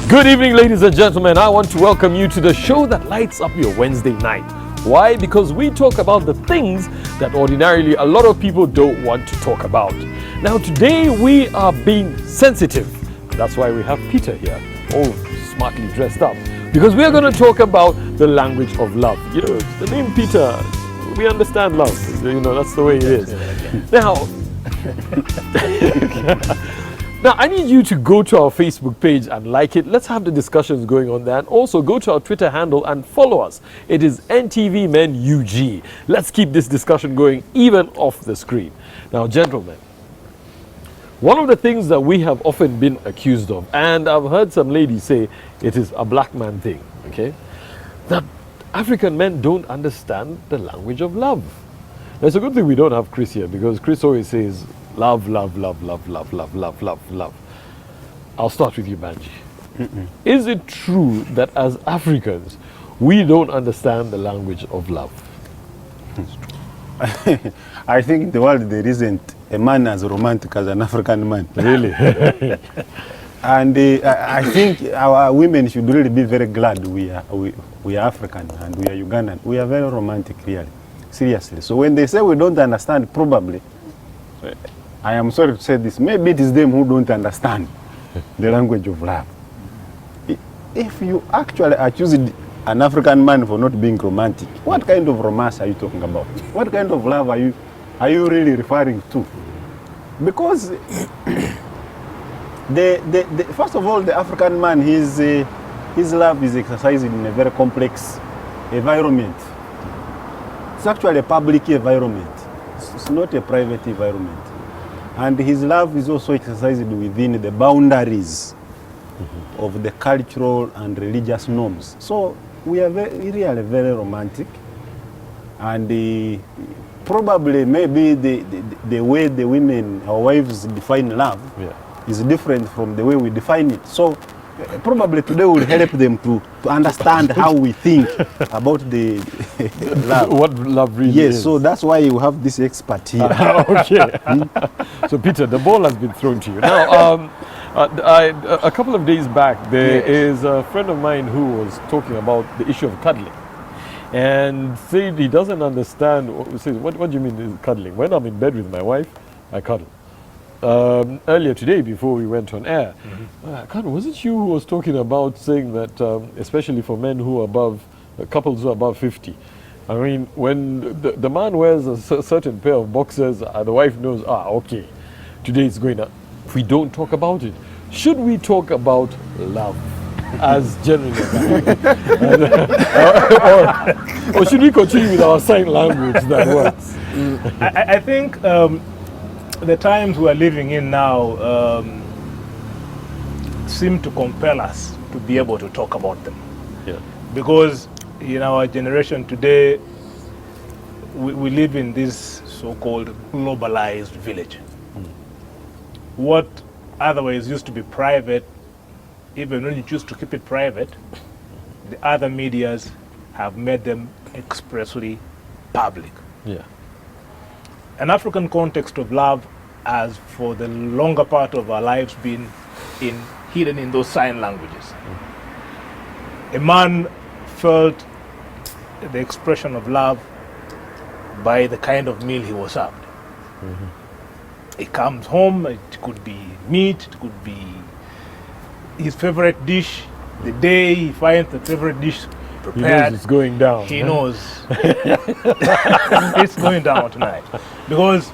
Good evening, ladies and gentlemen. I want to welcome you to the show that lights up your Wednesday night. Why? Because we talk about the things that ordinarily a lot of people don't want to talk about. Now, today we are being sensitive. That's why we have Peter here, all smartly dressed up. Because we are going to talk about the language of love. You know, the name Peter, we understand love. You know, that's the way it is. Now, I need you to go to our Facebook page and like it. Let's have the discussions going on there. And also go to our Twitter handle and follow us. It is NTV MEN UG. Let's keep this discussion going even off the screen. Now, gentlemen, one of the things that we have often been accused of, and I've heard some ladies say it is a black man thing, okay, that African men don't understand the language of love. Now, it's a good thing we don't have Chris here, because Chris always says, love, love, love, love, love, love, love, love, love. I'll start with you, Banji. Is it true that as Africans, we don't understand the language of love? I think in the world there isn't a man as romantic as an African man. Really? And I think our women should really be very glad we are African and we are Ugandan. We are very romantic, really, seriously. So when they say we don't understand, probably, I am sorry to say this, maybe it is them who don't understand the language of love. If you actually accuse an African man for not being romantic, what kind of romance are you talking about? What kind of love are you really referring to? Because first of all, the African man, his love is exercised in a very complex environment. It's actually a public environment. It's not a private environment. And his love is also exercised within the boundaries of the cultural and religious norms. So we are really very romantic. And probably maybe the way the women, our wives, define love is different from the way we define it. So probably today will help them to understand how we think about the love. What love really is. Yes, so that's why you have this expert here. Okay. So, Peter, the ball has been thrown to you. Now, a couple of days back, there is a friend of mine who was talking about the issue of cuddling. And said he doesn't understand. Says, what do you mean is cuddling? When I'm in bed with my wife, I cuddle. Earlier today, before we went on air, was it you who was talking about saying that, especially for men who are above, couples who are above 50, I mean, when the man wears a certain pair of boxers, the wife knows, okay, today it's going to, if we don't talk about it, should we talk about love as generally? or should we continue with our sign language that works? I think the times we are living in now seem to compel us to be able to talk about them. Yeah. Because in our generation today, we live in this so-called globalized village. What otherwise used to be private, even when you choose to keep it private, the other medias have made them expressly public. Yeah. An African context of love has for the longer part of our lives been hidden in those sign languages. A man felt the expression of love by the kind of meal he was served. He comes home, it could be meat, it could be his favorite dish. The day he finds the favorite dish prepared, he knows it's going down. He knows it's going down tonight. Because,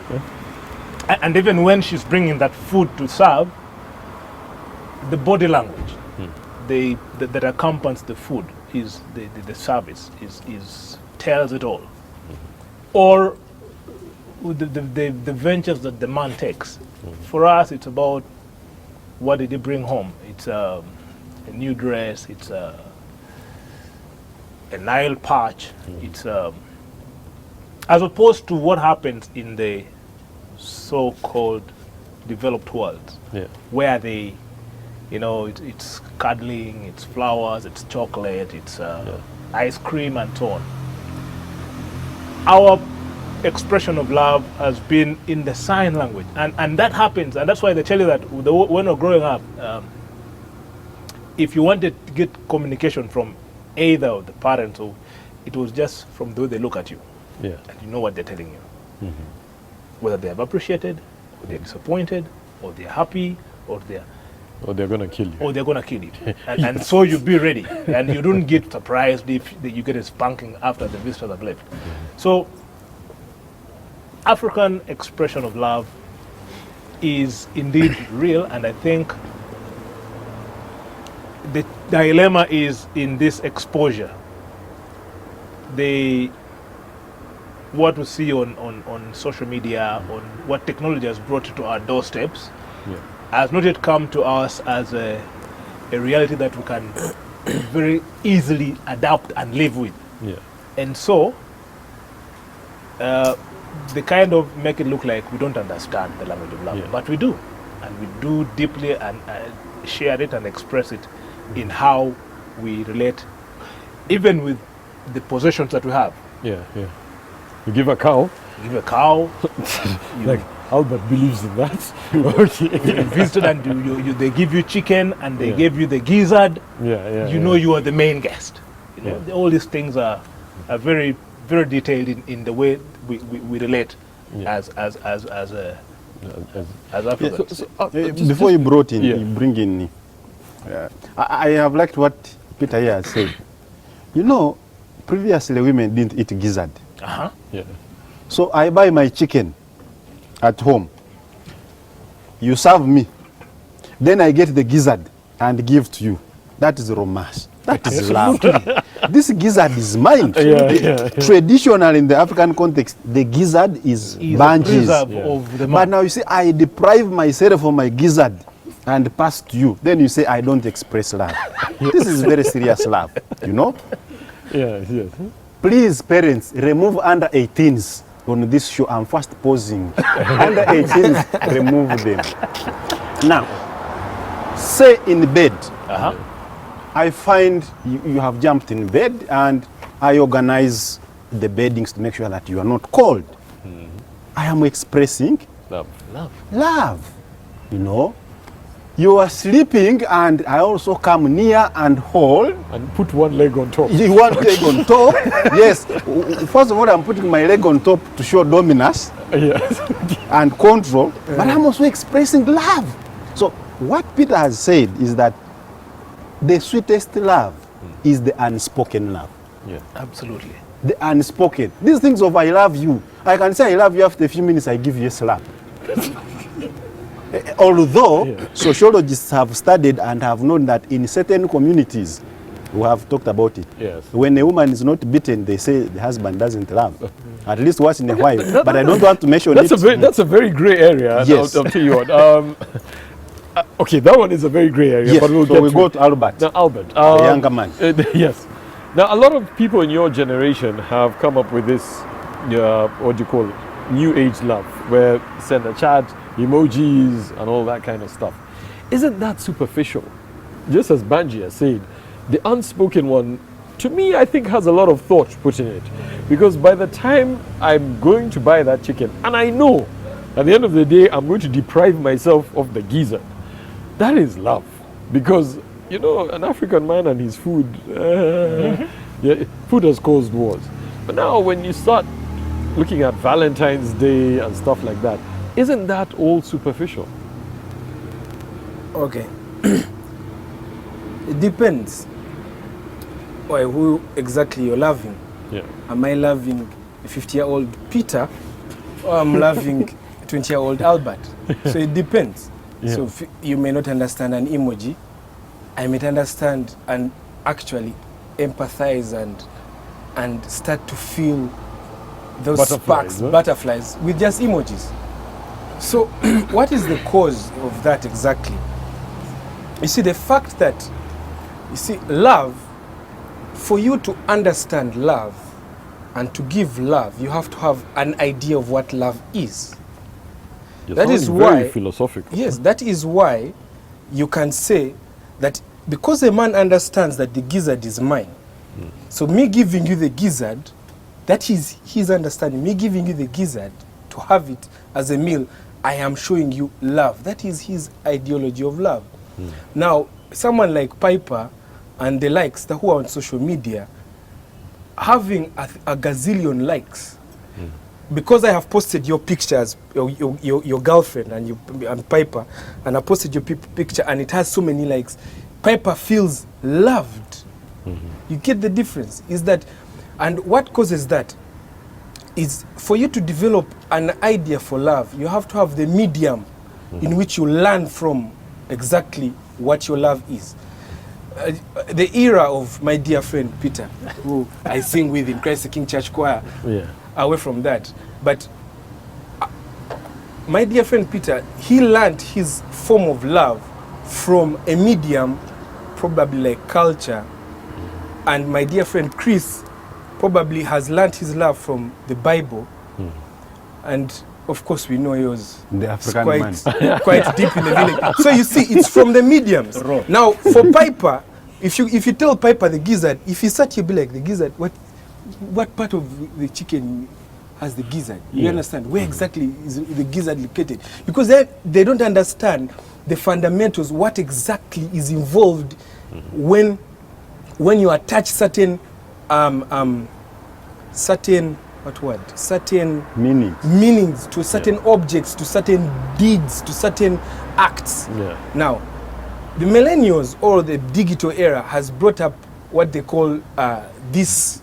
and even when she's bringing that food to serve, the body language that accompanies the food is the service is tells it all. Or the ventures that the man takes. For us, it's about what did he bring home. It's a new dress. It's a Nile patch. It's as opposed to what happens in the so-called developed world, where they, it's cuddling, it's flowers, it's chocolate, it's ice cream, and so on. Our expression of love has been in the sign language, and that happens, and that's why they tell you that when we're growing up, if you wanted to get communication from either of the parents, or it was just from the way they look at you, Yeah. and you know what they're telling you, whether they have appreciated, or they're disappointed, or they're happy, or Or they're gonna kill you. they're gonna kill you, and so you be ready, and you don't get surprised if you get a spanking after the visitors have left. So, African expression of love is indeed real, and I think the dilemma is in this exposure. What we see on social media, on what technology has brought to our doorsteps, has not yet come to us as a reality that we can very easily adapt and live with. Yeah. And so, they kind of make it look like we don't understand the language of love, Yeah. but we do, and we do deeply and share it and express it in how we relate, even with the possessions that we have. Yeah. You give a cow. You give a cow, you, Like Albert believes in that. Okay. you visited and they give you chicken and they Yeah. gave you the gizzard. Yeah. You know you are the main guest. You know, Yeah. all these things are very, very detailed in the way we relate Yeah. as As- Africans. Before you brought in, Yeah. you bring in, I have liked what Peter here has said. You know, previously women didn't eat gizzard. Uh-huh. Yeah. So I buy my chicken at home. You serve me. Then I get the gizzard and give to you. That is romance. That is love. This gizzard is mine. Yeah. Traditional in the African context, the gizzard is Is a bunches. preserve Yeah. of the But man. now you see, I deprive myself of my gizzard and pass to you. Then you say, I don't express love. This is very serious love, you know? Yes. Please, parents, remove under 18s on this show. I'm first pausing. Under 18s, remove them. Now, say in bed, Uh-huh. I find you have jumped in bed and I organize the beddings to make sure that you are not cold. I am expressing Love. love, you know. You are sleeping and I also come near and hold. And put one leg on top. You want leg on top? Yes. First of all, I'm putting my leg on top to show dominance Yes. and control, but I'm also expressing love. So what Peter has said is that the sweetest love is the unspoken love. Yeah. Absolutely. The unspoken. These things of I love you. I can say I love you after a few minutes, I give you a slap. Although Yeah. sociologists have studied and have known that in certain communities, we have talked about it. Yes. When a woman is not beaten, they say the husband doesn't love. At least once in a while. But I don't want to mention That's it. a very grey area. and Yes. I'll tell you what. Okay, that one is a very grey area. Yes. But we'll So get we to go it. to Albert, Now, Albert, the younger man. yes. Now, a lot of people in your generation have come up with this, what do you call it, new age love, where send a chat, emojis, and all that kind of stuff. Isn't that superficial? Just as Banji has said, the unspoken one, to me, I think has a lot of thought put in it. Because by the time I'm going to buy that chicken, and I know at the end of the day, I'm going to deprive myself of the gizzard, that is love. Because, you know, an African man and his food, yeah, food has caused wars. But now when you start looking at Valentine's Day and stuff like that, isn't that all superficial? Okay. It depends. Why, who exactly you're loving? Yeah. Am I loving a 50-year-old Peter, or I'm loving a 20-year-old Albert? So it depends. Yeah. So if you may not understand an emoji, I might understand and actually empathize and start to feel those Butterflies, sparks, huh? butterflies, with just emojis. So what is the cause of that exactly? You see, the fact that, you see, love, for you to understand love and to give love, you have to have an idea of what love is. You're That is sounding very why- philosophical. Yes, that is why you can say that because a man understands that the gizzard is mine, so me giving you the gizzard, that is his understanding. Me giving you the gizzard to have it as a meal, I am showing you love. That is his ideology of love. Now, someone like Piper and the likes that who are on social media having a gazillion likes because I have posted your pictures, your girlfriend and Piper, and I posted your picture and it has so many likes. Piper feels loved. You get the difference? Is that, and what causes that is for you to develop an idea for love, you have to have the medium in which you learn from exactly what your love is. The era of my dear friend Peter, who I sing with in Christ the King Church Choir, away from that. But my dear friend Peter, he learned his form of love from a medium, probably like culture. And my dear friend Chris probably has learned his love from the Bible. And of course we know yours. The African man. Quite deep in the village. So you see, it's from the mediums. Now, for Piper, if you tell Piper the gizzard, if he sat here, be like, the gizzard, what part of the chicken has the gizzard? You understand? Where exactly is the gizzard located? Because they don't understand the fundamentals, what exactly is involved when you attach certain certain meanings to certain objects, to certain deeds, to certain acts. Now, the millennials or the digital era has brought up what they call this,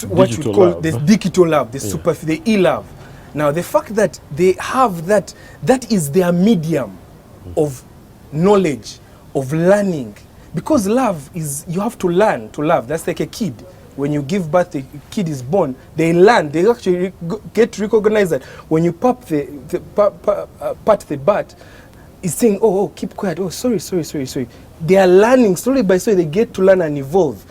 what you call the digital love, the e-love. Now, the fact that they have that is their medium of knowledge, of learning. Because love is, you have to learn to love. That's like a kid. When you give birth, the kid is born. They learn. They actually get recognized that when you pat the butt, it's saying, oh, keep quiet. Oh, sorry. They are learning slowly by slowly. They get to learn and evolve.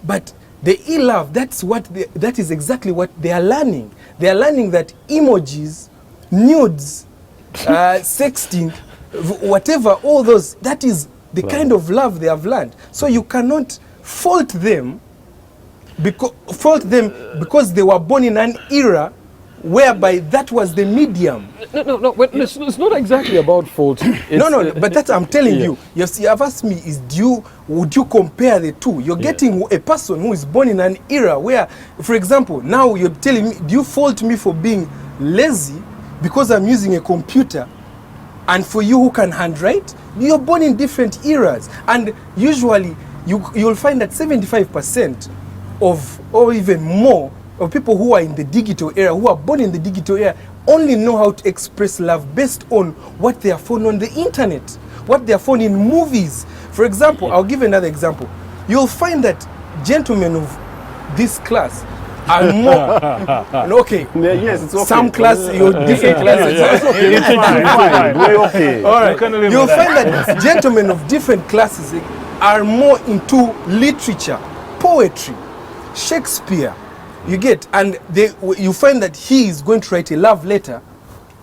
But the e-love, that is exactly what they are learning. They are learning that emojis, nudes, sexting, whatever, all those, that is the kind of love they have learned. So you cannot fault them because they were born in an era whereby that was the medium. No, but it's not exactly about fault. But that's, I'm telling you. You have asked me, would you compare the two? You're getting a person who is born in an era where, for example, now you're telling me, do you fault me for being lazy because I'm using a computer? And for you who can handwrite, you're born in different eras. And usually, you'll find that 75% or even more of people who are in the digital era, who are born in the digital era, only know how to express love based on what they are found on the internet, what they are found in movies. For example, I'll give another example. You'll find that gentlemen of this class are more okay. Yes, it's okay. Some class, you're different classes. It's fine. We're okay. All right. You'll find that gentlemen of different classes are more into literature, poetry, Shakespeare. You get, and you find that he is going to write a love letter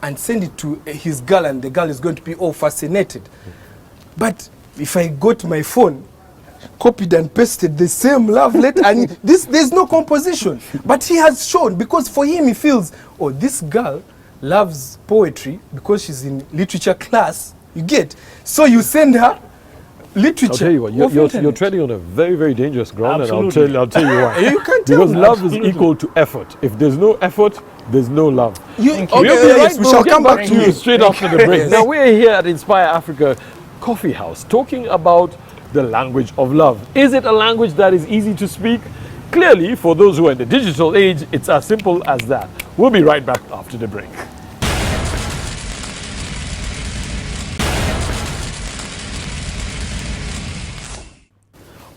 and send it to his girl, and the girl is going to be all fascinated. But if I go to my phone, copied and pasted the same love letter, and there's no composition. But he has shown, because for him he feels, oh, this girl loves poetry because she's in literature class. You get, so you send her literature. I'll tell you what, you're treading on a very, very dangerous ground. Absolutely. And I'll tell you why. You can't tell because me. love is equal to effort. If there's no effort, there's no love. We We'll shall get come back to you straight after the break. Yes. Now we're here at Inspire Africa Coffee House talking about the language of love. Is it a language that is easy to speak? Clearly, for those who are in the digital age, it's as simple as that. We'll be right back after the break.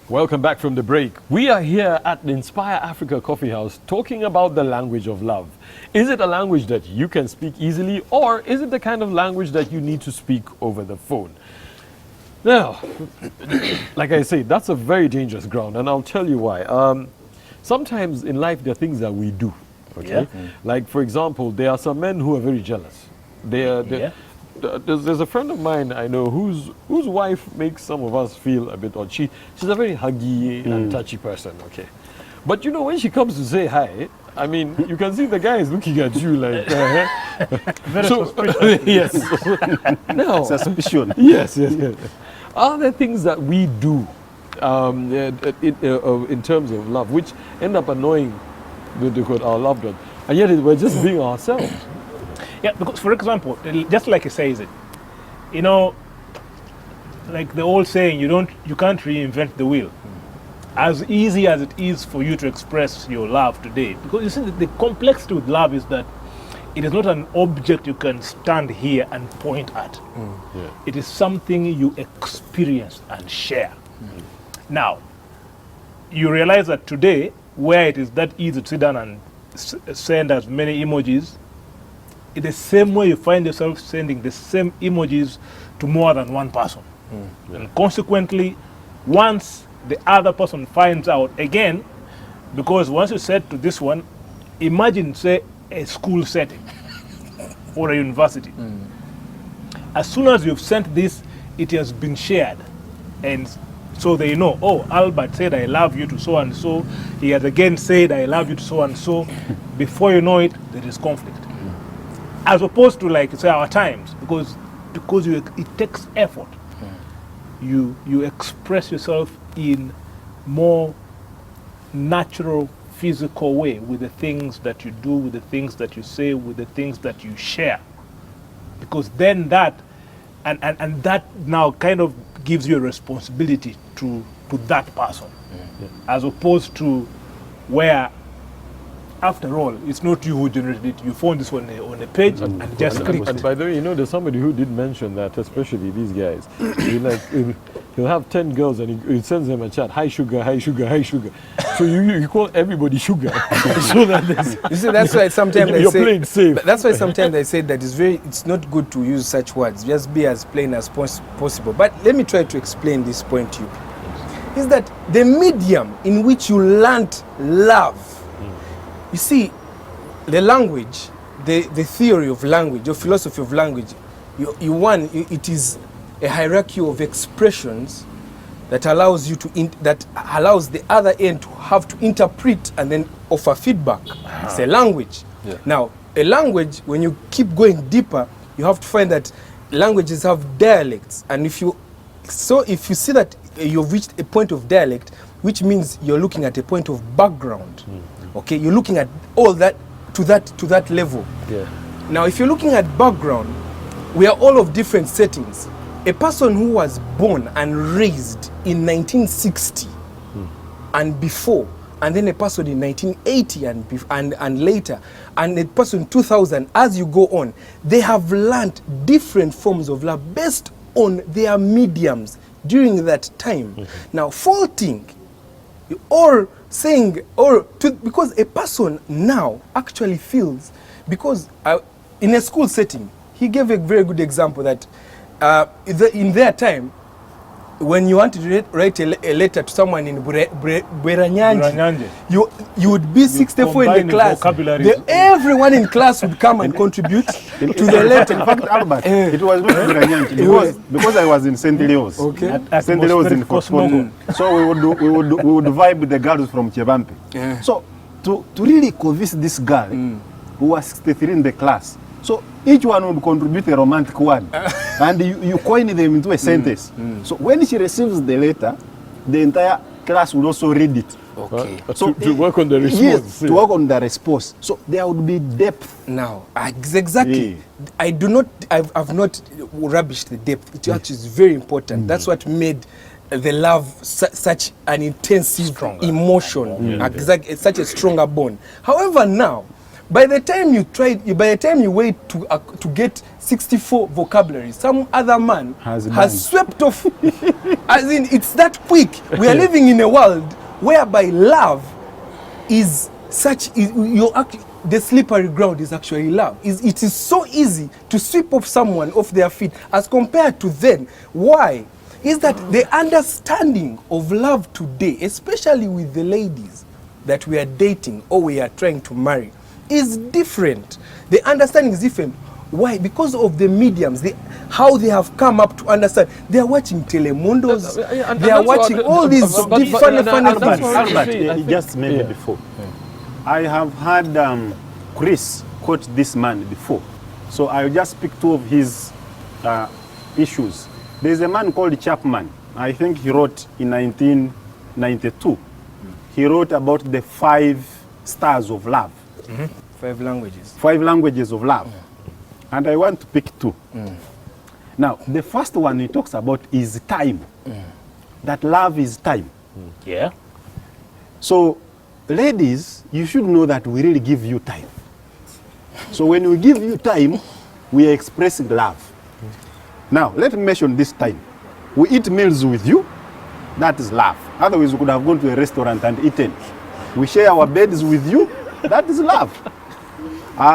Welcome back from the break. We are here at the Inspire Africa Coffee House talking about the language of love. Is it a language that you can speak easily, or is it the kind of language that you need to speak over the phone? Now, like I say, that's a very dangerous ground, and I'll tell you why. Sometimes in life there are things that we do, okay? Like, for example, there are some men who are very jealous. There's a friend of mine I know whose wife makes some of us feel a bit odd. She's a very huggy and touchy person, okay? But you know, when she comes to say hi, I mean, you can see the guy is looking at you like... Very suspicious. Yes. No. Suspicion. Yes. Are there things that we do in terms of love which end up annoying our loved ones, and yet we're just being ourselves? Yeah, because for example, just like he says it, you know, like the old saying, you can't reinvent the wheel. As easy as it is for you to express your love today, because you see the complexity with love is that it is not an object you can stand here and point at. Yeah. It is something you experience and share. Now, you realize that today, where it is that easy to sit down and send as many emojis, in the same way you find yourself sending the same emojis to more than one person. And consequently, once the other person finds out, again, because once you said to this one, imagine, say, a school setting or a university. As soon as you've sent this, it has been shared. And so they know, oh, Albert said, I love you to so and so. He has again said, I love you to so and so. Before you know it, there is conflict. As opposed to, like, say, our times, because it takes effort. You express yourself in more natural, physical way with the things that you do, with the things that you say, with the things that you share. Because then that, and that now kind of gives you a responsibility to that person, as opposed to where, after all, it's not you who generated it. You found this on a page and just click. And by the way, you know, there's somebody who did mention that, especially these guys. He'll have 10 girls and he sends them a chat, hi sugar, hi sugar, hi sugar. So you call everybody sugar. So that you see, that's why sometimes they you're say, playing safe. that's why sometimes they say that it's not good to use such words. Just be as plain as possible. But let me try to explain this point to you. Is that the medium in which you learnt love. You see, the language, the theory of language, or philosophy of language, it is a hierarchy of expressions that allows you that allows the other end to have to interpret and then offer feedback. It's a language. Yeah. Now, a language, when you keep going deeper, you have to find that languages have dialects, and if you see that you've reached a point of dialect, which means you're looking at a point of background. Okay, you're looking at all that to that level. Yeah. Now, if you're looking at background, we are all of different settings. A person who was born and raised in 1960 and before, and then a person in 1980 and later, and a person in 2000, as you go on, they have learned different forms of love based on their mediums during that time. Now, faulting or saying, because a person now actually feels, because in a school setting, he gave a very good example that in their time, when you want to write a letter to someone in Bweranyanji, you would be 64 in the class. Everyone in class would come and contribute to the letter. In fact, Albert, it was not Bweranyanji because I was in St. Leo's. Okay. St. Leo's in Koskoto. So we would vibe with the girls from Chebampe. Yeah. So to really convince this girl who was 63 in the class, so each one would contribute a romantic word, and you coin them into a sentence. So when she receives the letter, the entire class would also read it. Okay. So to work on the response. Yes, to work on the response. So there would be depth. Now, exactly. Yeah. I've not rubbished the depth. It actually is very important. That's what made the love such an intensive emotion, such a stronger bond. However, now, by the time you wait to get 64 vocabularies, some other man has swept off. As in, it's that quick. We are living in a world whereby love is such. The slippery ground is actually love. It is so easy to sweep off someone off their feet as compared to then. Why? Is that the understanding of love today, especially with the ladies that we are dating or we are trying to marry, is different. The understanding is different. Why? Because of the mediums, how they have come up to understand. They are watching Telemundos. They are watching all these funny things. Albert, he just made it before. I have had Chris quote this man before. So I'll just pick two of his issues. There's a man called Chapman. I think he wrote in 1992. He wrote about the 5 stars of love. 5 languages. 5 languages of love. And I want to pick 2. Now, the first one he talks about is time. That love is time. Yeah. So, ladies, you should know that we really give you time. So when we give you time, we are expressing love. Now, let me mention this time. We eat meals with you, that is love. Otherwise, we could have gone to a restaurant and eaten. We share our beds with you, that is love.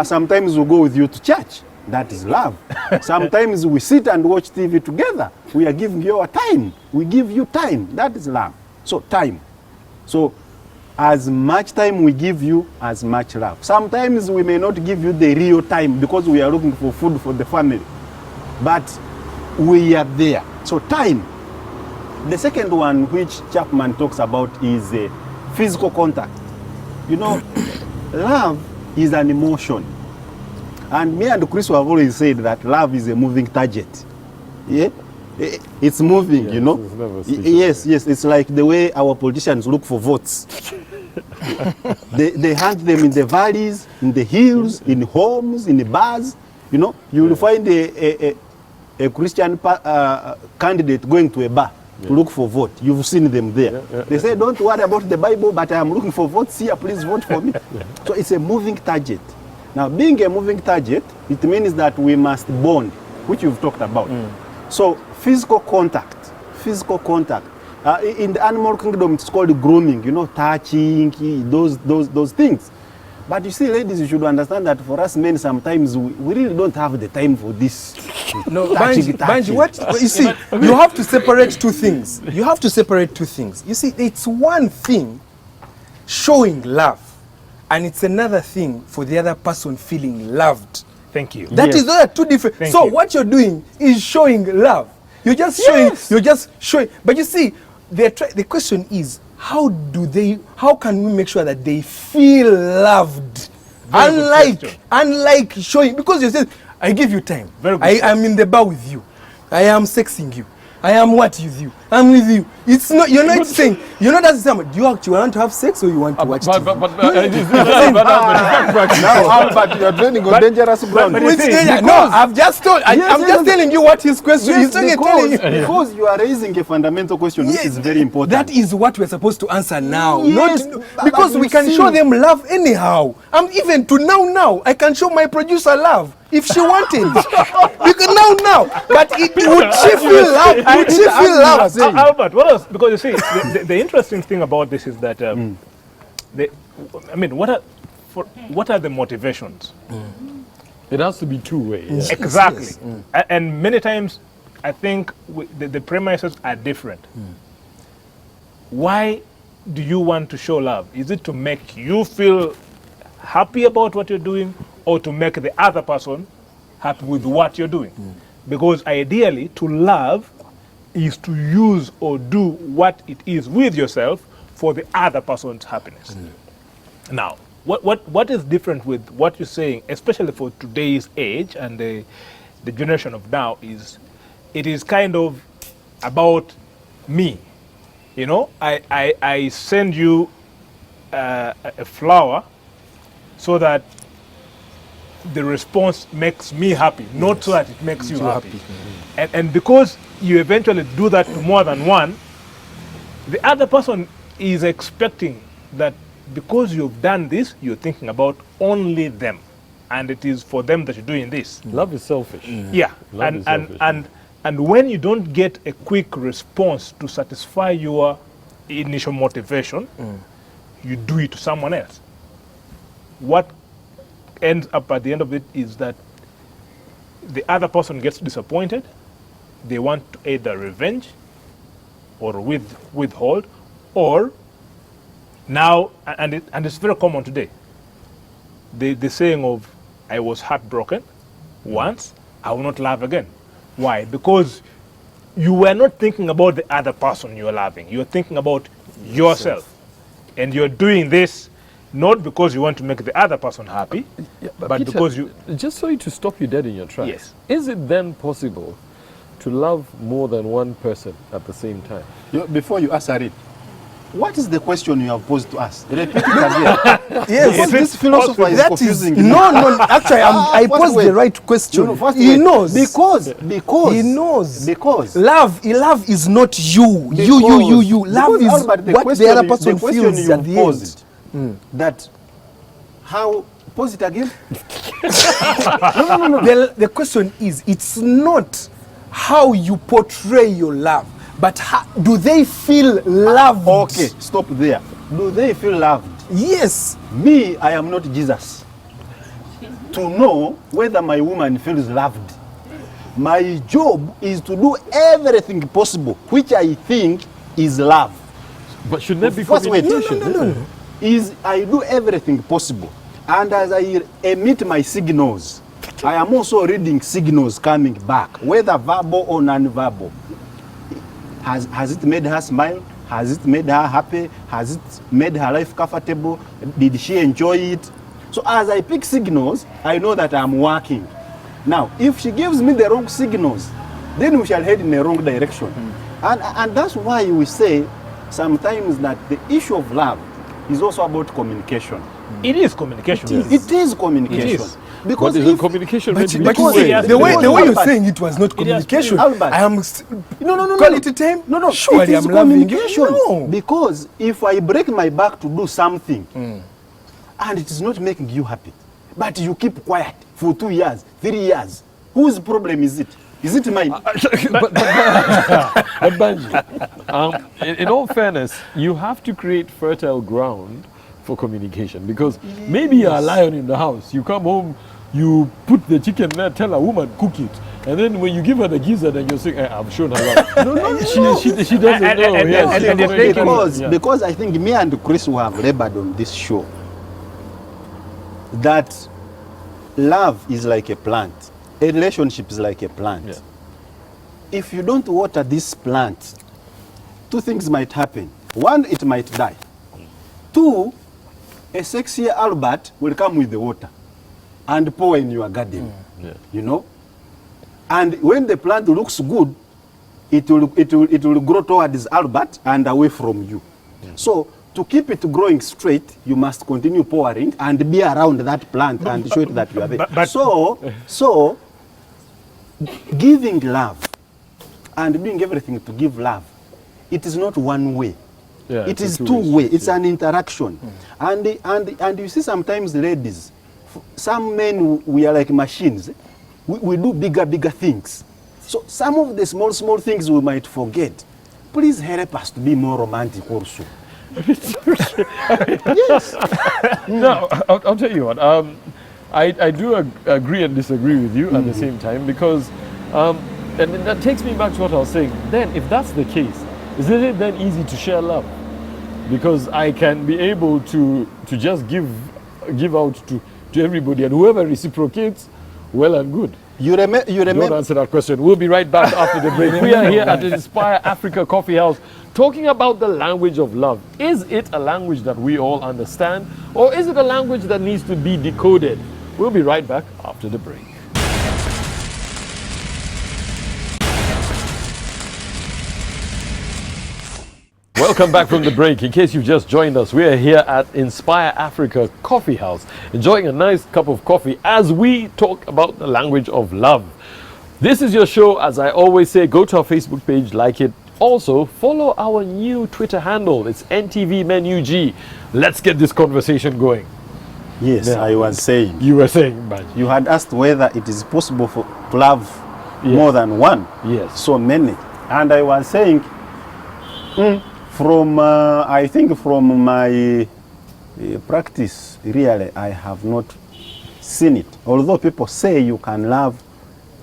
Sometimes we go with you to church, that is love. Sometimes we sit and watch TV together. We are giving you our time. We give you time, that is love. So, time. So, as much time we give you, as much love. Sometimes we may not give you the real time because we are looking for food for the family. But we are there. So time. The second one which Chapman talks about is physical contact. You know, love is an emotion. And me and Chris have always said that love is a moving target. Yeah? It's moving, you know. Yes, it's like the way our politicians look for votes. they hunt them in the valleys, in the hills, in homes, in the bars. You know, you will find a Christian candidate going to a bar to look for vote. You've seen them there. They say, don't worry about the Bible, but I am looking for votes here, please vote for me. So it's a moving target. Now, being a moving target, it means that we must bond, which you've talked about. So physical contact. In the animal kingdom, it's called grooming, you know, touching, those things. But you see, ladies, you should understand that for us men, sometimes we really don't have the time for this. No, Banji, what? You see, you have to separate 2 things. You have to separate 2 things. You see, it's one thing showing love, and it's another thing for the other person feeling loved. Thank you. That is, those are 2 different. So what you're doing is showing love. You're just showing. But you see, the question is, how can we make sure that they feel loved? Unlike showing, because you said, I give you time. I am in the bar with you. I am sexing you. I am what with you. I'm with you. It's not. You're not saying. You're not asking someone. Do you actually want to have sex or you want to watch TV? But you're training on dangerous ground. No, I'm just telling you what his question is. Because you are raising a fundamental question, which is very important. That is what we're supposed to answer now. Yes, not because we can show them love anyhow. Even to now, I can show my producer love if she wanted. Because now, but would she feel love? Would she feel love? Albert, what else? Because you see, the interesting thing about this is that, what are the motivations? It has to be 2 ways. Exactly. And many times, I think the premises are different. Why do you want to show love? Is it to make you feel happy about what you're doing, or to make the other person happy with what you're doing? Because ideally, to love is to use or do what it is with yourself for the other person's happiness. Now, what is different with what you're saying, especially for today's age and the generation of now, is it is kind of about me. You know, I send you a flower so that the response makes me happy, not so that it makes you happy. And because you eventually do that to more than one, the other person is expecting that because you've done this, you're thinking about only them. And it is for them that you're doing this. Love is selfish. Yeah. And when you don't get a quick response to satisfy your initial motivation, you do it to someone else. What ends up at the end of it is that the other person gets disappointed. They want to either revenge or withhold, or now, and it's very common today, the saying of, I was heartbroken once, I will not love again. Why? Because you were not thinking about the other person you're loving. You're thinking about yourself. And you're doing this not because you want to make the other person happy, but Peter, because you... Just so to stop you dead in your tracks. Yes. Is it then possible to love more than one person at the same time? Before you answer it, what is the question you have posed to us? Repeat it again. Yes. Because this philosopher is That confusing is me. no. Actually, I First posed wait. the right question. No, first He wait. knows. Because He knows. Because Love is not you. Because- You. Love because, is Albert, what the other person feels you at the end. posed, that how pose it again? No. The question is, it's not how you portray your love, but how, do they feel loved? Okay, stop there. Do they feel loved? Yes. Me, I am not Jesus to know whether my woman feels loved. My job is to do everything possible, which I think is love. But shouldn't there be First, wait. communication? No. Is I do everything possible, and as I emit my signals, I am also reading signals coming back, whether verbal or non-verbal. Has it made her smile? Has it made her happy? Has it made her life comfortable? Did she enjoy it? So as I pick signals, I know that I'm working. Now, if she gives me the wrong signals, then we shall head in the wrong direction. And that's why we say sometimes that the issue of love is also about communication. It is communication. It is communication. It is. Because But is if, it communication meant to be But two you see, ways? the way you're Albert, saying it was not It has to be communication. Albert. I am no, quality time. No, Surely it is I'm loving you. communication. No. Because if I break my back to do something and it is not making you happy, but you keep quiet for 2 years, 3 years, whose problem is it? Is it mine? But Banji, in all fairness, you have to create fertile ground for communication, because maybe you're a lion in the house. You come home, you put the chicken there, tell a woman cook it, and then when you give her the gizzard and you're saying, I've shown her love. She doesn't know. and Yes, you're taking- because I think me and Chris who have labored on this show that love is like a plant. A relationship is like a plant. Yeah. If you don't water this plant, two things might happen. One, it might die. Two, a sexy Albert will come with the water and pour in your garden. Yeah. You know? And when the plant looks good, it will grow towards Albert and away from you. So to keep it growing straight, you must continue pouring and be around that plant and show it that you are there. but- So giving love and doing everything to give love, it is not one way. Yeah, It it's is a two two-way. ways. It's an interaction. And you see sometimes ladies, some men, we are like machines. We do bigger things. So some of the small things we might forget. Please help us to be more romantic also. Yes. No, I'll tell you what. I do agree and disagree with you at the same time, because, and that takes me back to what I was saying. Then, if that's the case, isn't it then easy to share love? Because I can be able to just give out to everybody, and whoever reciprocates, well and good. You Don't remember? answer that question. We'll be right back after the break. We are here at the Inspire Africa Coffee House talking about the language of love. Is it a language that we all understand, or is it a language that needs to be decoded? We'll be right back after the break. Welcome back from the break. In case you've just joined us, we are here at Inspire Africa Coffee House, enjoying a nice cup of coffee as we talk about the language of love. This is your show. As I always say, go to our Facebook page, like it. Also, follow our new Twitter handle. It's NTV MEN UG. Let's get this conversation going. Yes, Yeah. I was saying. You were saying, Baj. You had asked whether it is possible to love Yes. more than one. Yes. So many. And I was saying, I think from my practice, really, I have not seen it. Although people say you can love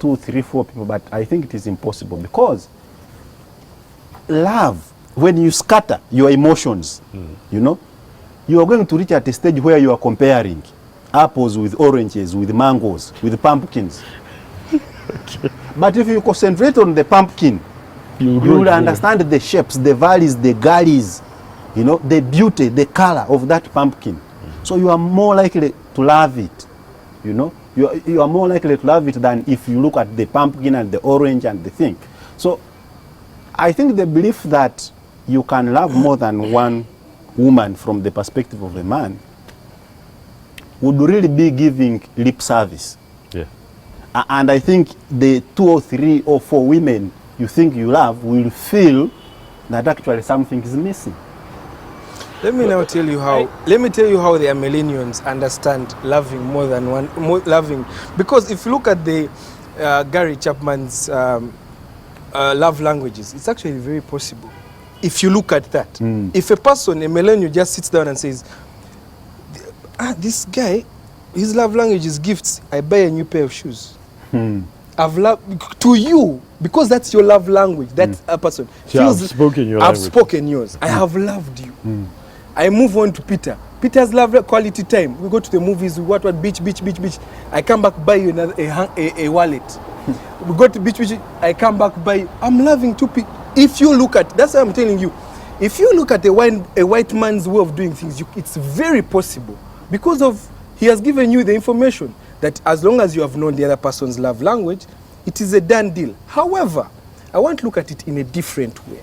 2, 3, 4 people, but I think it is impossible, because love, when you scatter your emotions, you know, you are going to reach at a stage where you are comparing apples with oranges, with mangoes, with pumpkins. But if you concentrate on the pumpkin, you will understand the shapes, the valleys, the gullies, you know, the beauty, the color of that pumpkin. So you are more likely to love it, you know. You are more likely to love it than if you look at the pumpkin and the orange and the thing. So I think the belief that you can love more than one woman from the perspective of a man would really be giving lip service. Yeah. And I think the 2 or 3 or 4 women you think you love will feel that actually something is missing. Let me now tell you how. Let me tell you how the millennials understand loving more than one. Loving, because if you look at the Gary Chapman's love languages, it's actually very possible. If you look at that, if a person, a millennial, just sits down and says, "This guy, his love language is gifts. I buy a new pair of shoes. I've loved to you because that's your love language. That a person feels. I've spoken your I've language. spoken yours. I have loved you." I move on to Peter. Peter's love quality time. We go to the movies. We what beach. I come back buy you another a wallet. We go to beach. I come back buy you. I'm loving two people. If you look at, that's what I'm telling you. If you look at a white man's way of doing things, it's very possible because of he has given you the information that as long as you have known the other person's love language, it is a done deal. However, I want to look at it in a different way.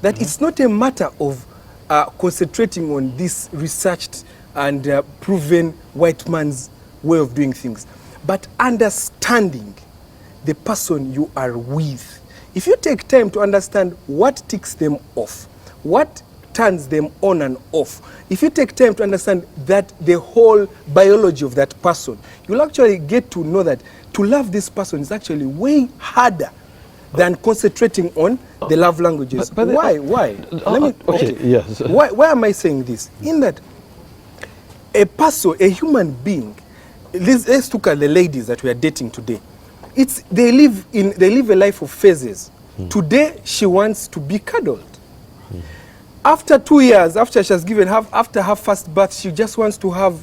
That it's not a matter of concentrating on this researched and proven white man's way of doing things, but understanding the person you are with. If you take time to understand what ticks them off, what turns them on and off, if you take time to understand that the whole biology of that person, you'll actually get to know that to love this person is actually way harder than concentrating on the love languages. But why? Let me. Okay. Yes. Why am I saying this? In that a person, a human being, let's look at the ladies that we are dating today. They live a life of phases. Today she wants to be cuddled. After 2 years, after she has given after her first birth, she just wants to have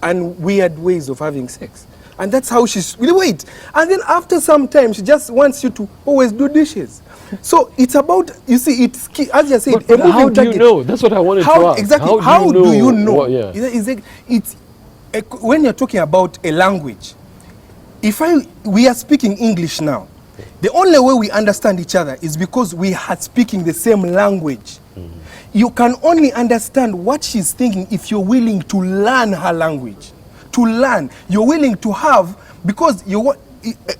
weird ways of having sex. And that's how she's really wait. And then after some time, she just wants you to always do dishes. So it's about, you see, it's key, as you said, but how do you know? That's what I wanted to ask. Exactly. How do you know? What, yeah. It's when you're talking about a language. We are speaking English now. The only way we understand each other is because we are speaking the same language. You can only understand what she's thinking if you're willing to learn her language. To learn, you're willing to have, because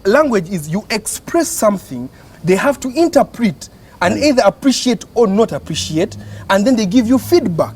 language is you express something, they have to interpret and either appreciate or not appreciate, and then they give you feedback.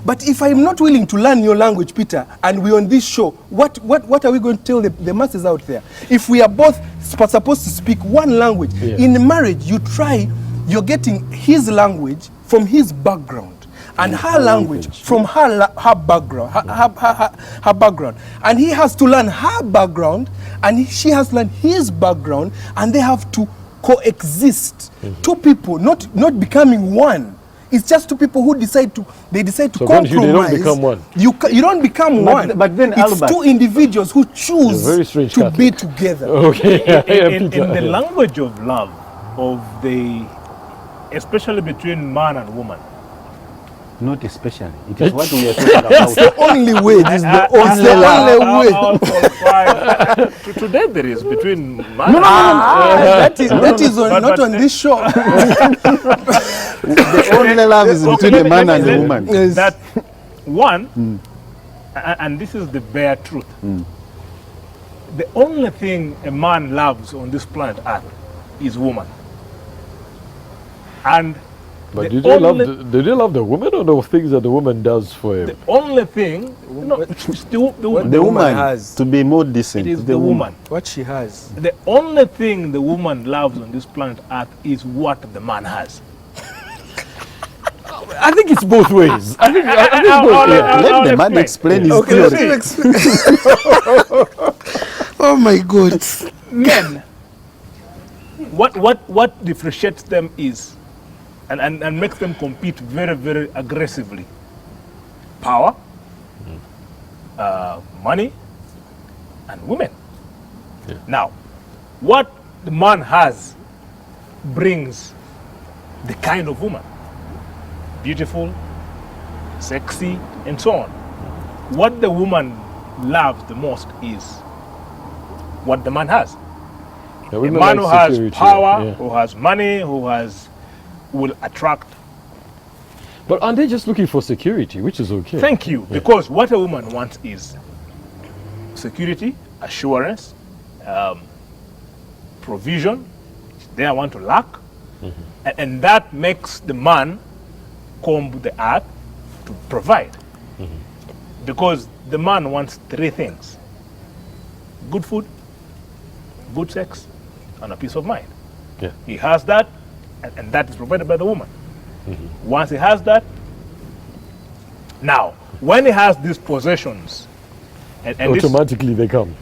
But if I'm not willing to learn your language, Peter, and we're on this show, what are we going to tell the masses out there? If we are both supposed to speak one language, in marriage, you're getting his language from his background, and her language from her background, her background. And he has to learn her background, and she has to learn his background, and they have to coexist. Two people, not becoming one. It's just two people who decide to compromise. They don't become one. You don't become one. But then, it's Albert, two individuals who choose to be together. Okay. In the language of love, especially between man and woman. Not especially. It is what we are talking about. It's the only way. This is the only way. Today there is between man that is not on this show. The only love is between a man and a woman. Yes. That one, and this is the bare truth, the only thing a man loves on this planet Earth is woman. And but did they love the woman or the things that the woman does for him? the only thing, it's the woman. The woman has. to be more decent. It is the woman. What she has. The only thing the woman loves on this planet Earth is what the man has. I think it's both ways. I think both. Let the man explain his theory. Oh my God. Men, what differentiates them is, and makes them compete very, very aggressively, power, money, and women. Yeah. Now, what the man has brings the kind of woman, beautiful, sexy, and so on. What the woman loves the most is what the man has. Yeah, A women man like who has security, power, yeah. who has money, will attract. But aren't they just looking for security, which is okay? Thank you, because what a woman wants is security, assurance, provision. They want to lack, and that makes the man comb the earth to provide. Because the man wants three things: good food, good sex, and a peace of mind. Yeah. He has that, and that is provided by the woman. Once he has that, now, when he has these possessions, and this, Automatically they come.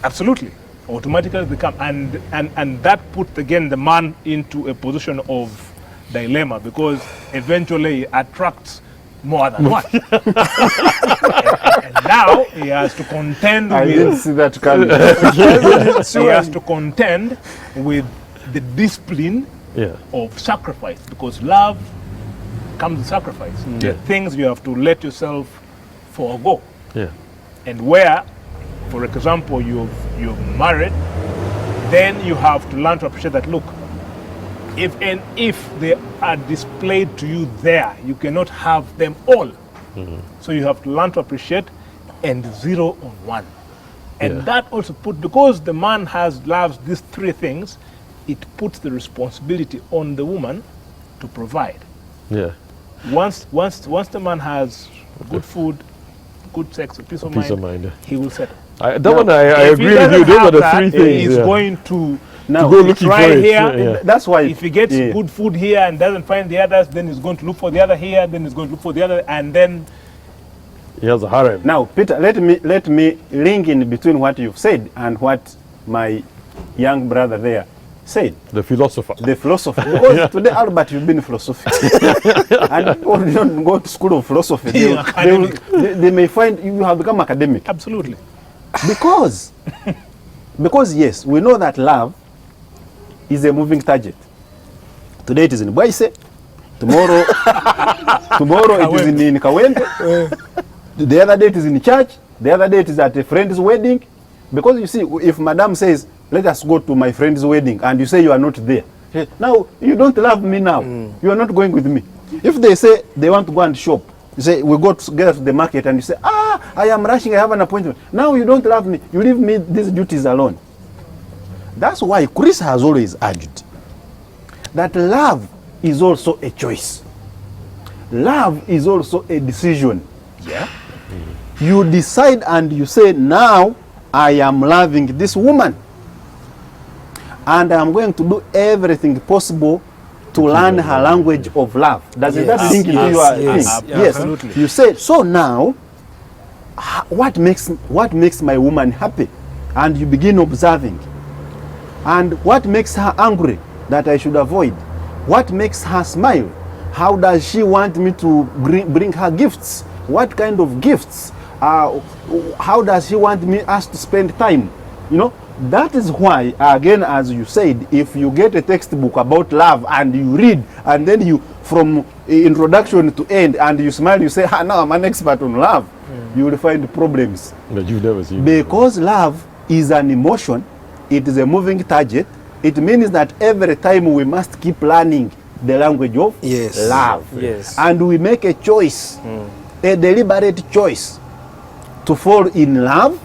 absolutely, automatically they come, and that puts again the man into a position of dilemma, because eventually he attracts more than one. and now he has to contend I didn't with see that coming. he has to contend with the discipline Yeah. of sacrifice, because love comes with sacrifice. There are things you have to let yourself forego. Yeah. And where, for example, you're married, then you have to learn to appreciate that, look, if they are displayed to you there, you cannot have them all. So you have to learn to appreciate and zero on one. And Yeah. that also because the man loves these three things, it puts the responsibility on the woman to provide. Yeah. Once the man has good food, good sex, a peace of mind, he will settle. I If agree he with you. doesn't Those are have the that, three things. he's yeah. going to Now, go looking try for it. here. Yeah. that's why If he gets yeah. good food here and doesn't find the others, then he's going to look for the other here, then he's going to look for the other, and then He has a harem. Now, Peter, let me link in between what you've said and what my young brother there said. The philosopher. The philosophy. Because today, Albert, you've been philosophy. And people who don't go to school of philosophy. They may find you have become academic. absolutely. Because yes, we know that love is a moving target. Today it is in Boise. Tomorrow it is in Kawempe. The other day it is in church. The other day it is at a friend's wedding. Because you see, if Madame says, let us go to my friend's wedding, and you say you are not there, now you don't love me now. You are not going with me. If they say they want to go and shop, you say we go together to the market, and you say, I am rushing, I have an appointment. Now you don't love me. You leave me these duties alone. That's why Chris has always urged that love is also a choice. Love is also a decision. Yeah. You decide and you say, now I am loving this woman. And I'm going to do everything possible to learn her language of love. Does that link into your thing? Yes. Absolutely. You say, so now, what makes my woman happy? And you begin observing. And what makes her angry that I should avoid? What makes her smile? How does she want me to bring her gifts? What kind of gifts? How does she want us to spend time? You know, that is why, again, as you said, if you get a textbook about love and you read, and then you, from introduction to end, and you smile, you say, now I'm an expert on love, you will find problems. That you've never seen. Because love is an emotion, it is a moving target. It means that every time we must keep learning the language of love. Yes. And we make a choice, a deliberate choice, to fall in love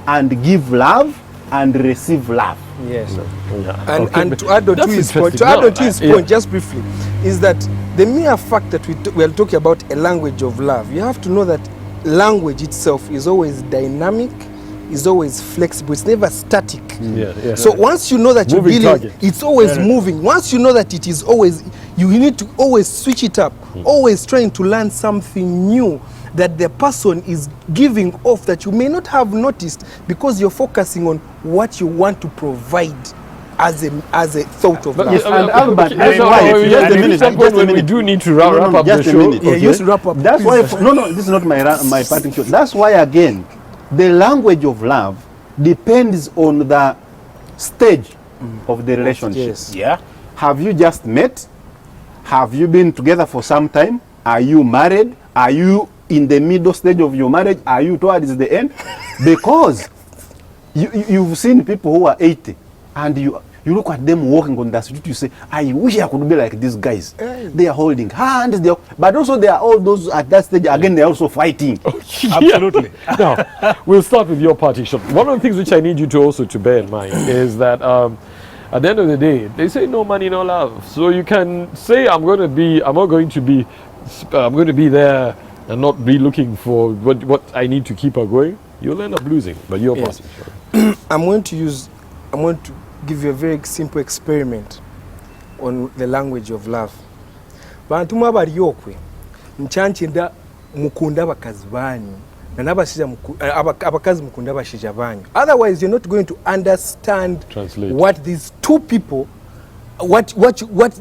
and give love and receive love. Yes. Yeah. And, Okay, and but to add on to that's his point, interesting. No, just briefly, is that the mere fact that we are talking about a language of love, you have to know that language itself is always dynamic, is always flexible, it's never static. Yeah. So once you know that you're Moving dealing, target. it's always moving. Once you know that it is always, you need to always switch it up, always trying to learn something new that the person is giving off that you may not have noticed, because you're focusing on what you want to provide as a thought of love. Yes, and Albert, okay, that's no, why. no, Just a at minute. some point Just a when we minute. do need to wrap up the just a show. minute. Yeah, you should wrap up. That's why. No, this is not my parting shot. That's why, again, the language of love depends on the stage of the relationship. Yes. Yeah. Have you just met? Have you been together for some time? Are you married? Are you in the middle stage of your marriage? Are you towards the end? Because you've seen people who are 80 and You look at them walking on the street, you say, I wish I could be like these guys. They are holding hands, but also they are all those at that stage, again, they're also fighting. Absolutely. Now, we'll start with your party shot. One of the things which I need you to also to bear in mind is that at the end of the day, they say no money, no love. So you can say I'm going to be there and not be looking for what I need to keep her going. You'll end up losing. But your party shot. I'm going to give you a very simple experiment on the language of love. Bantu mwabali yokwe nchanchenda mukunda abakazi banyu na n'abasija abakazi mukunda abashija banyu. Otherwise you're not going to understand what these two people what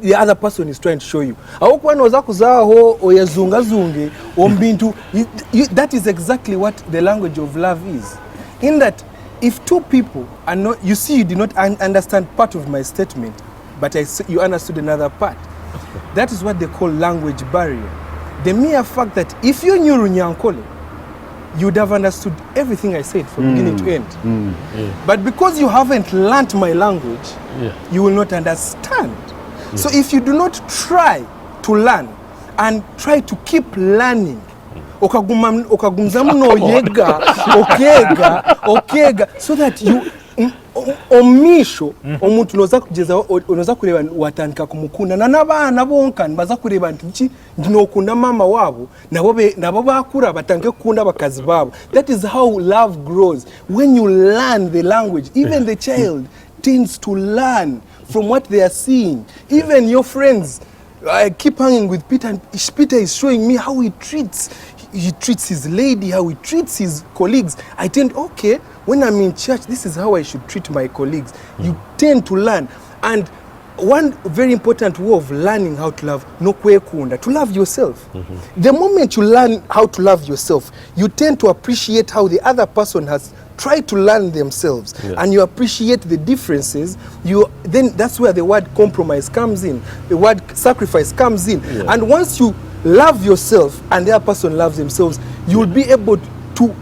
the other person is trying to show you. Awokwa noza kuzaho oyazunga zunge ombintu. That is exactly what the language of love is. In that if two people are not, you see, you did not understand part of my statement, but you understood another part. That is what they call language barrier. The mere fact that if you knew Runyankole, you would have understood everything I said from beginning to end. But because you haven't learnt my language, you will not understand. So if you do not try to learn and try to keep learning, okagumzamu no yega okega so that you omisho omuntu noza kugeza onoza kureba watandika kumukunda na nabana bonka baza kureba nti ndinokunda mama wabo nabo bakura batange kukunda bakazi babo. That is how love grows. When you learn the language, even the child tends to learn from what they are seeing. Even your friends, I keep hanging with Peter, and Peter is showing me how he treats his lady, how he treats his colleagues. I tend, okay, when I'm in church, this is how I should treat my colleagues. You tend to learn. And one very important way of learning how to love, to love yourself. The moment you learn how to love yourself, you tend to appreciate how the other person has tried to learn themselves, and you appreciate the differences. Then that's where the word compromise comes in, the word sacrifice comes in. And once you love yourself and the other person loves themselves, you will be able to,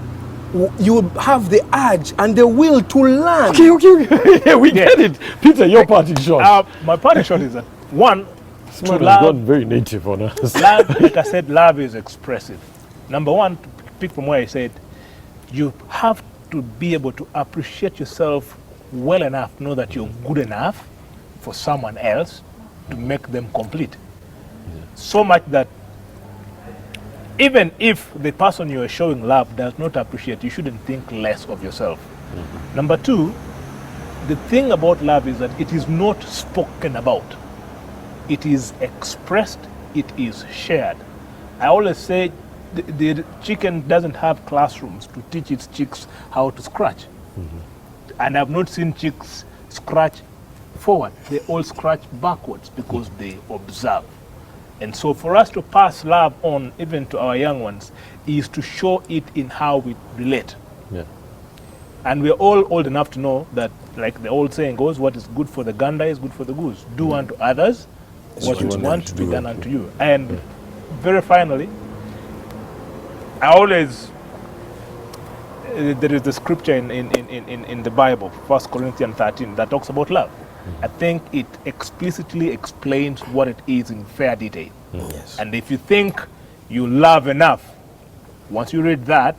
you will have the urge and the will to learn. Okay. We get it. Peter, your party shot. My party shot is that one, this man has gone very native on us. Love, like I said, love is expressive. Number one, to pick from where I said, you have to be able to appreciate yourself well enough to know that you're good enough for someone else to make them complete. So much that even if the person you are showing love does not appreciate, you shouldn't think less of yourself. Number two, the thing about love is that it is not spoken about. It is expressed, it is shared. I always say the chicken doesn't have classrooms to teach its chicks how to scratch. And I've not seen chicks scratch forward. They all scratch backwards because they observe. And so for us to pass love on even to our young ones is to show it in how we relate. And we're all old enough to know that, like the old saying goes, what is good for the gander is good for the goose. Do unto others what you want to be done unto you. And very finally, I always, there is the scripture in the Bible, 1 Corinthians 13, that talks about love. I think it explicitly explains what it is in fair detail. And if you think you love enough, once you read that,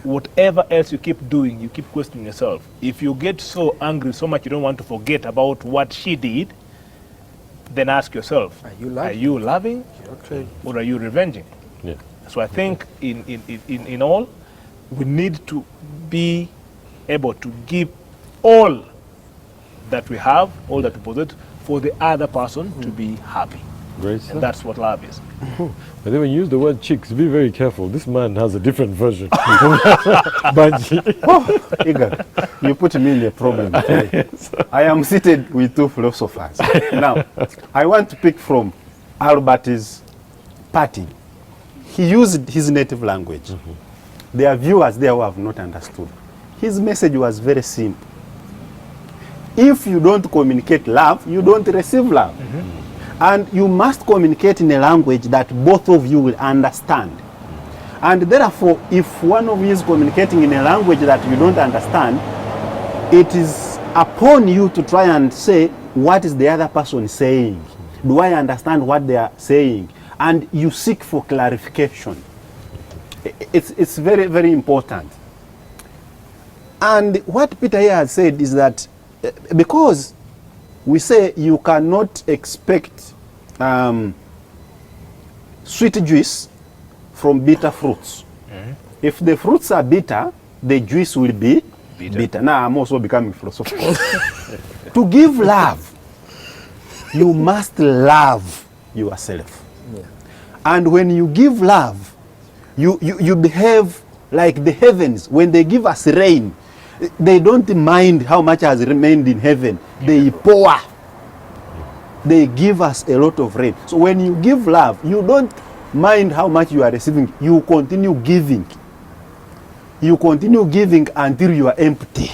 whatever else you keep doing, you keep questioning yourself. If you get so angry so much you don't want to forget about what she did, then ask yourself, are you loving or are you revenging? So I think in all, we need to be able to give all that we have, all that we possess, for the other person to be happy. Great. And that's what love is. But then when you use the word chicks, be very careful. This man has a different version. Banji. Iga, you put me in a problem. I am seated with two philosophers. Now, I want to pick from Albert's party. He used his native language. There are viewers there who have not understood. His message was very simple. If you don't communicate love, you don't receive love. And you must communicate in a language that both of you will understand. And therefore, if one of you is communicating in a language that you don't understand, it is upon you to try and say, what is the other person saying? Do I understand what they are saying? And you seek for clarification. It's very, very important. And what Peter here has said is that because we say you cannot expect sweet juice from bitter fruits. If the fruits are bitter, the juice will be bitter. Now I'm also becoming philosophical. To give love, you must love yourself. Yeah. And when you give love, you behave like the heavens. When they give us rain, they don't mind how much has remained in heaven. They pour. They give us a lot of rain. So when you give love, you don't mind how much you are receiving. You continue giving. You continue giving until you are empty.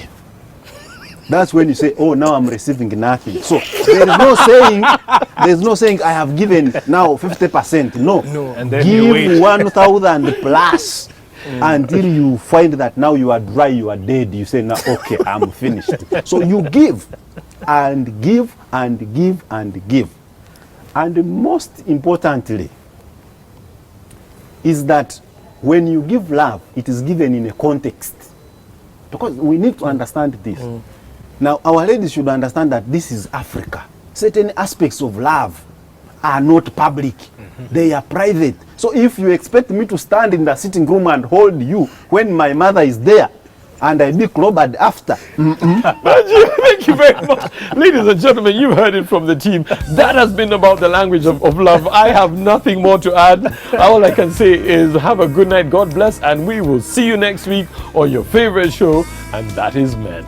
That's when you say, oh, now I'm receiving nothing. So there's no saying I have given now 50%. No. And then you wait. Give 1,000 plus until you find that now you are dry, you are dead. You say, now, okay, I'm finished. So you give and give and give and give. And most importantly is that when you give love, it is given in a context. Because we need to understand this. Now, our ladies should understand that this is Africa. Certain aspects of love are not public. They are private. So if you expect me to stand in the sitting room and hold you when my mother is there, and I be clobbered after. Thank you very much. Ladies and gentlemen, you've heard it from the team. That has been about the language of love. I have nothing more to add. All I can say is have a good night. God bless. And we will see you next week on your favorite show. And that is Men.